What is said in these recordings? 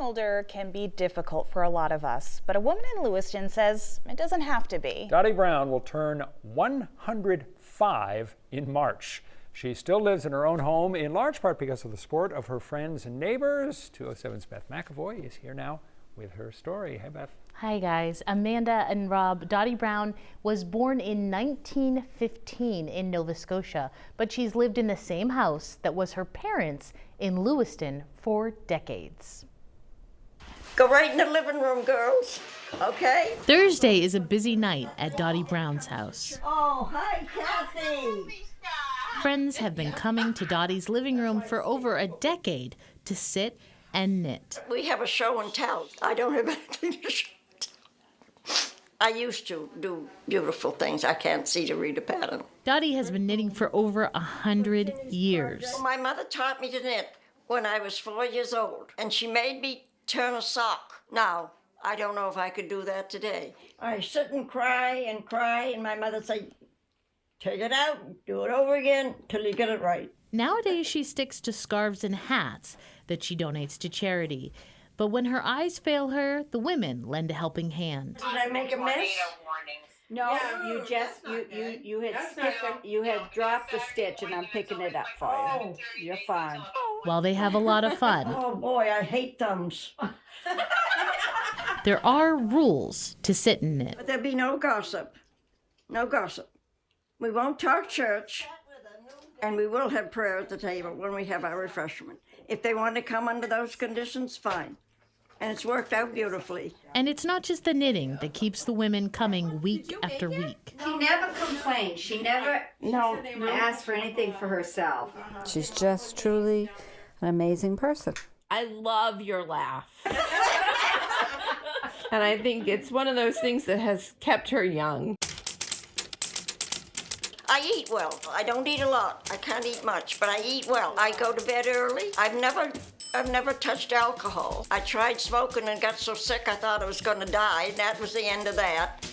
older can be difficult for a lot of us, but a woman in Lewiston says it doesn't have to be. Dottie Brown will turn 105 in March. She still lives in her own home, in large part because of the support of her friends and neighbors. 207's Beth McAvoy is here now with her story. Hey, Beth. Hi, guys. Amanda and Rob, Dottie Brown was born in 1915 in Nova Scotia, but she's lived in the same house that was her parents' in Lewiston for decades. Go right in the living room, girls. Okay? Thursday is a busy night at Dottie Brown's house. Oh, hi, Kathy. Friends have been coming to Dottie's living room for over a decade to sit and knit. We have a show and tell. I don't have anything to show and tell. I used to do beautiful things. I can't see to read a pattern. Dottie has been knitting for over 100 years. My mother taught me to knit when I was 4 years old, and she made me turn a sock. Now, I don't know if I could do that today. I sit and cry, and my mother said, take it out, do it over again till you get it right. Nowadays, she sticks to scarves and hats that she donates to charity. But when her eyes fail her, the women lend a helping hand. Did I make a mess? No, you had dropped a stitch, and I'm picking it up for you. You're fine. While they have a lot of fun, Oh boy, I hate thumbs. there are rules to sit and knit. But there'll be no gossip. No gossip. We won't talk church, and we will have prayer at the table when we have our refreshment. If they want to come under those conditions, fine. And it's worked out beautifully. And it's not just the knitting that keeps the women coming week after week. She never complained. She never asked for anything for herself. She's just truly an amazing person. I love your laugh. And I think it's one of those things that has kept her young. I eat well. I don't eat a lot. I can't eat much, but I eat well. I go to bed early. I've never touched alcohol. I tried smoking and got so sick I thought I was going to die, and that was the end of that.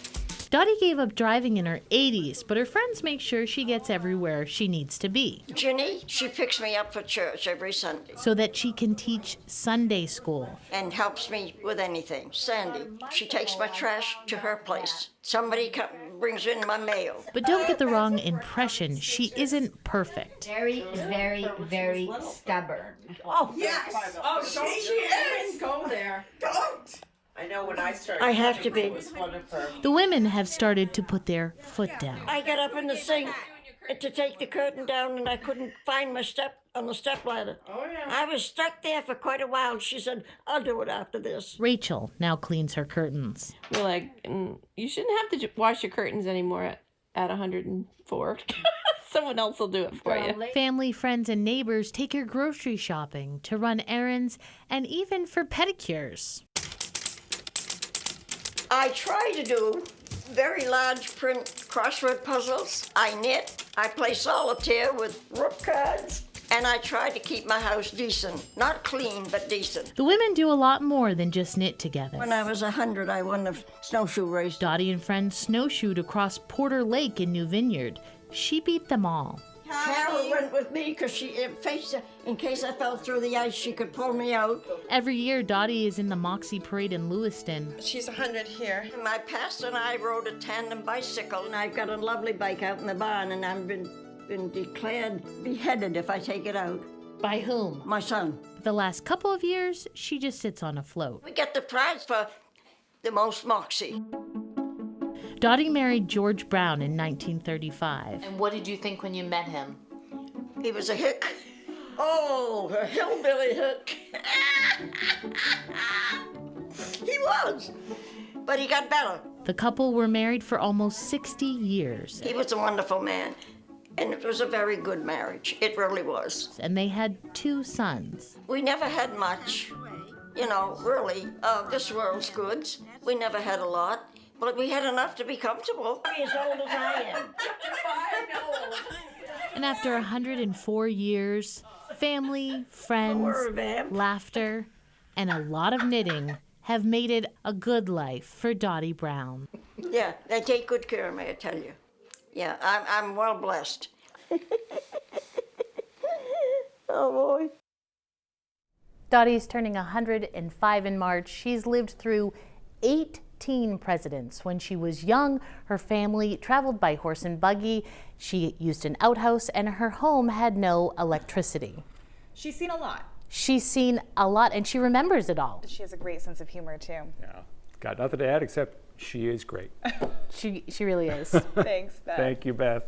Dottie gave up driving in her 80s, but her friends make sure she gets everywhere she needs to be. Ginny, she picks me up for church every Sunday. So that she can teach Sunday school. And helps me with anything. Sandy, she takes my trash to her place. Somebody brings in my mail. But don't get the wrong impression. She isn't perfect. Very, very, very stubborn. Oh, yes. Oh, she is. Go there. Don't. I know when I started. I have to be. It was one of her. The women have started to put their foot down. I got up in the sink to take the curtain down, and I couldn't find my step on the step ladder. Oh, yeah. I was stuck there for quite a while. She said, I'll do it after this. Rachel now cleans her curtains. We're like, you shouldn't have to wash your curtains anymore at 104. Someone else will do it for you. Family, friends, and neighbors take her grocery shopping, to run errands, and even for pedicures. I try to do very large print crossword puzzles. I knit. I play solitaire with rook cards. And I try to keep my house decent. Not clean, but decent. The women do a lot more than just knit together. When I was 100, I won the snowshoe race. Dottie and friends snowshoed across Porter Lake in New Vineyard. She beat them all. Carol went with me because in case I fell through the ice, she could pull me out. Every year, Dottie is in the Moxie Parade in Lewiston. She's 100 here. My pastor and I rode a tandem bicycle, and I've got a lovely bike out in the barn, and I've been declared beheaded if I take it out. By whom? My son. The last couple of years, she just sits on a float. We get the prize for the most moxie. Dottie married George Brown in 1935. And what did you think when you met him? He was a hick. Oh, a hillbilly hick. He was, but he got better. The couple were married for almost 60 years. He was a wonderful man, and it was a very good marriage. It really was. And they had 2 sons. We never had much, really, of this world's goods. We never had a lot. But we had enough to be comfortable. As old as I am. And after 104 years, family, friends, laughter, and a lot of knitting have made it a good life for Dottie Brown. Yeah, they take good care of me, I tell you. Yeah, I'm well blessed. Oh, boy. Dottie's turning 105 in March. She's lived through 18 presidents. When she was young, her family traveled by horse and buggy. She used an outhouse, and her home had no electricity. She's seen a lot. She's seen a lot, and she remembers it all. She has a great sense of humor, too. Yeah, got nothing to add except she is great. She really is. Thanks, Beth. Thank you, Beth.